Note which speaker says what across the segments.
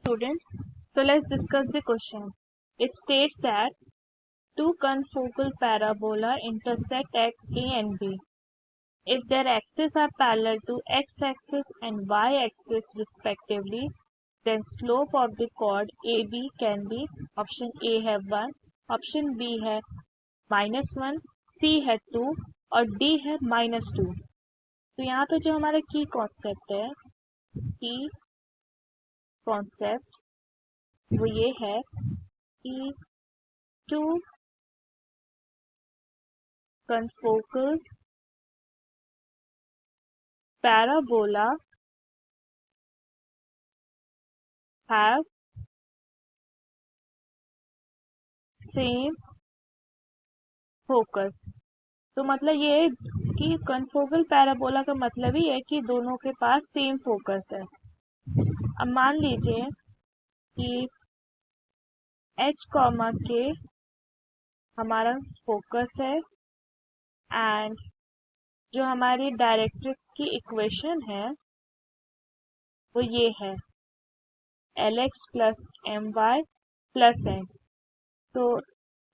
Speaker 1: students. So let's discuss the question. It states that two confocal parabola intersect at A and B. If their axes are parallel to x-axis and y-axis respectively, then slope of the chord AB can be option A है 1, option B है -1, C है 2 और D है -2। तो यहाँ पे जो हमारा की कॉन्सेप्ट है, की कॉन्सेप्ट वो ये है कि to confocal parabola have same focus। तो मतलब ये कि confocal parabola का मतलब ही है कि दोनों के पास सेम फोकस है। अब मान लीजिए कि h, k हमारा फोकस है एंड जो हमारी डायरेक्ट्रिक्स की इक्वेशन है वो ये है Lx plus my plus n। तो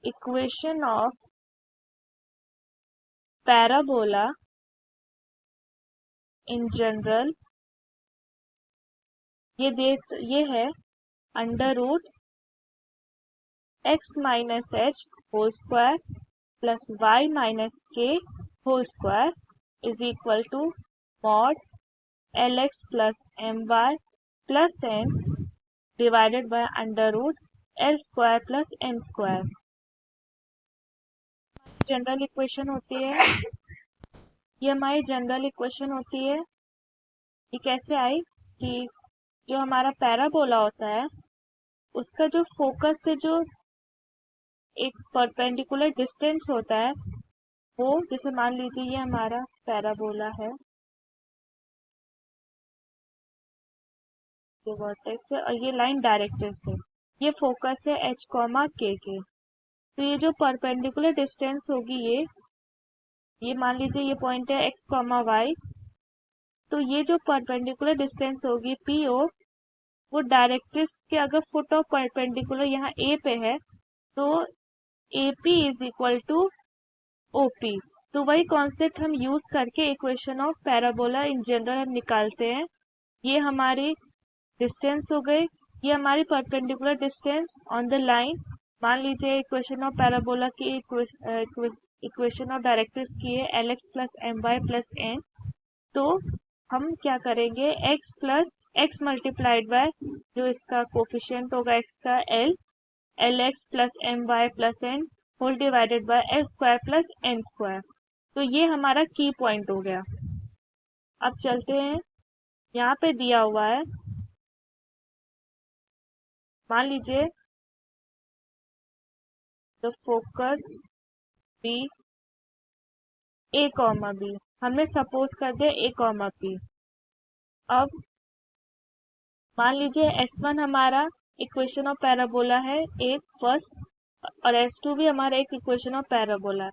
Speaker 1: equation of parabola in general ये है under root x minus h whole square plus y minus k whole square is equal to mod Lx plus my plus n divided by under root L square plus n square. General equation होती है, ये हमारी general equation होती है। ये कैसे आई कि जो हमारा पैराबोला होता है उसका जो फोकस से जो एक परपेंडिकुलर डिस्टेंस होता है वो, जैसे मान लीजिए ये हमारा पैराबोला है, ये वर्टेक्स है और ये लाइन डायरेक्ट्रिक्स है, ये फोकस है h, के। तो ये जो परपेंडिकुलर डिस्टेंस होगी ये मान लीजिए ये पॉइंट है x, y। तो ये जो परपेंडिकुलर डिस्टेंस होगी PO वो डायरेक्ट्रिक्स के अगर फुट ऑफ परपेंडिकुलर यहाँ A पे है तो AP is equal to OP। तो वही कॉन्सेप्ट हम यूज करके equation of parabola in general हम निकालते हैं। ये हमारी डिस्टेंस हो गई, ये हमारी perpendicular distance on the line. मान लीजिए इक्वेशन ऑफ पैराबोला की इक्वेशन ऑफ डायरेक्ट्रिक्स की है Lx plus my plus n। तो हम क्या करेंगे, x plus x multiplied by जो इसका कोफिशिएंट होगा x का Lx plus my plus n whole divided by L square plus n square. तो ये हमारा की पॉइंट हो गया। अब चलते हैं, यहाँ पे दिया हुआ है, मान लीजिए the focus be A, B, हमने सपोज कर दिया A, P। अब मान लीजिए S1 हमारा इक्वेशन ऑफ पैराबोला है एक फर्स्ट और S2 भी हमारा एक इक्वेशन ऑफ पैराबोला है।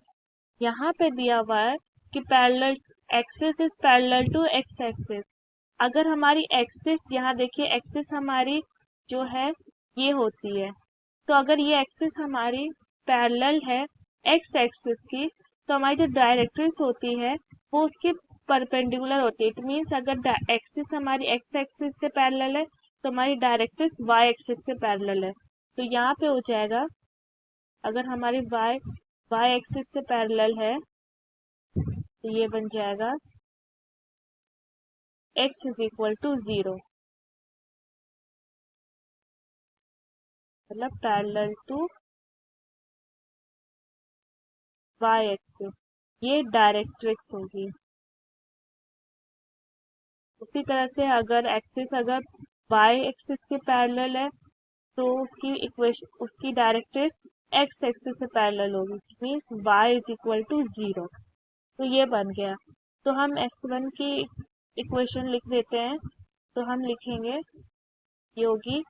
Speaker 1: यहाँ पे दिया हुआ है कि parallel axis is parallel to x axis. अगर हमारी एक्सिस, यहाँ देखिए एक्सिस हमारी जो है ये होती है, तो अगर ये एक्सिस हमारी पैरेलल है एक्स एक्सिस की तो हमारी जो डायरेक्ट्रिक्स होती है वो उसके परपेंडिकुलर होती है। इट मीन्स अगर एक्सिस हमारी एक्स एक्सिस से पैरेलल है तो हमारी डायरेक्ट्रिक्स वाई एक्सिस से पैरेलल है। तो यहाँ पे हो जाएगा, अगर हमारी वाई एक्सिस से पैरेलल है तो ये बन जाएगा x इज इक्वल टू 0, मतलब पैरेलल टू वाई एक्सिस, ये डायरेक्ट्रिक्स होगी। उसी तरह से अगर एक्सिस अगर वाई एक्सिस के पैरेलल है तो उसकी डायरेक्ट्रिक्स एक्स एक्सिस से पैरेलल होगी, means y is equal to 0। तो ये बन गया। तो हम S1 की इक्वेशन लिख देते हैं। तो हम लिखेंगे ये होगी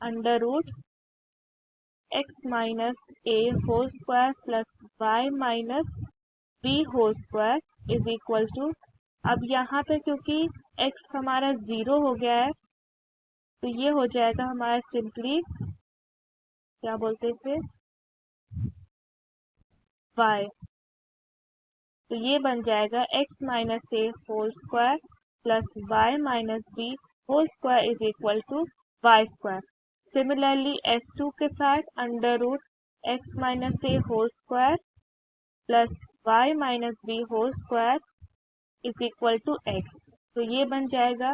Speaker 1: under root x minus a whole square plus y minus b whole square is equal to, अब यहाँ पे क्योंकि x हमारा 0 हो गया है तो ये हो जाएगा हमारा सिंपली क्या बोलते हैं इसे y। तो ये बन जाएगा x minus a whole square plus y minus b whole square is equal to y square. Similarly s2 के साथ under root x minus a whole square plus y minus b whole square is equal to x। तो ये बन जाएगा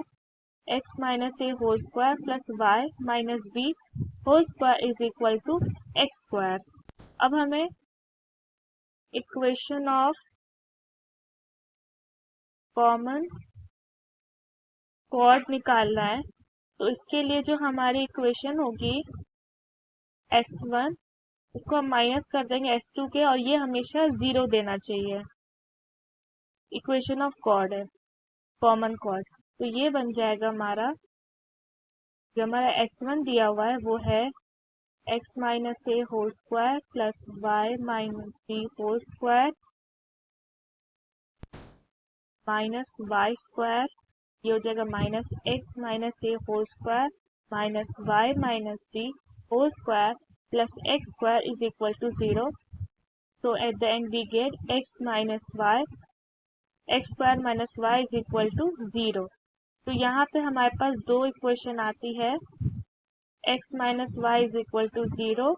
Speaker 1: x minus a whole square plus y minus b whole square is equal to x square. अब हमें equation of common chord निकालना है। तो इसके लिए जो हमारी इक्वेशन होगी s1 उसको हम माइनस कर देंगे s2 के, और ये हमेशा 0 देना चाहिए। इक्वेशन ऑफ कॉर्ड है कॉमन कॉर्ड। तो ये बन जाएगा हमारा जो हमारा s1 दिया हुआ है वो है x minus a whole square plus y minus b whole square minus y square. ये हो जाएगा minus x minus a whole square minus y minus b whole square plus x square is equal to 0। तो at the end we get x minus y x square minus y is equal to 0। तो यहाँ पे हमारे पास दो equation आती है x minus y is equal to 0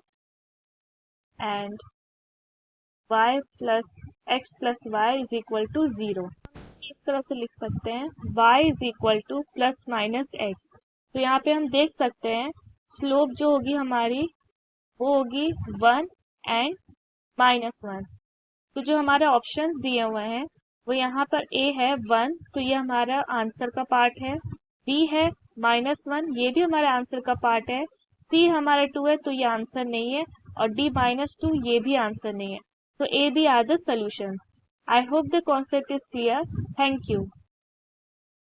Speaker 1: and y plus x plus y is equal to 0। इस तरह से लिख सकते हैं y is equal to plus minus x. तो यहाँ पे हम देख सकते हैं स्लोप जो होगी हमारी वो होगी 1 एंड -1। तो जो हमारे ऑप्शंस दिए हुए हैं वो यहाँ पर a है 1, तो ये हमारा आंसर का पार्ट है। b है -1, ये भी हमारे आंसर का पार्ट है। c हमारा 2 है तो ये आंसर नहीं है, और d -2 ये भी आंसर नहीं है। तो a b are the solutions. I hope the concept is clear. Thank you.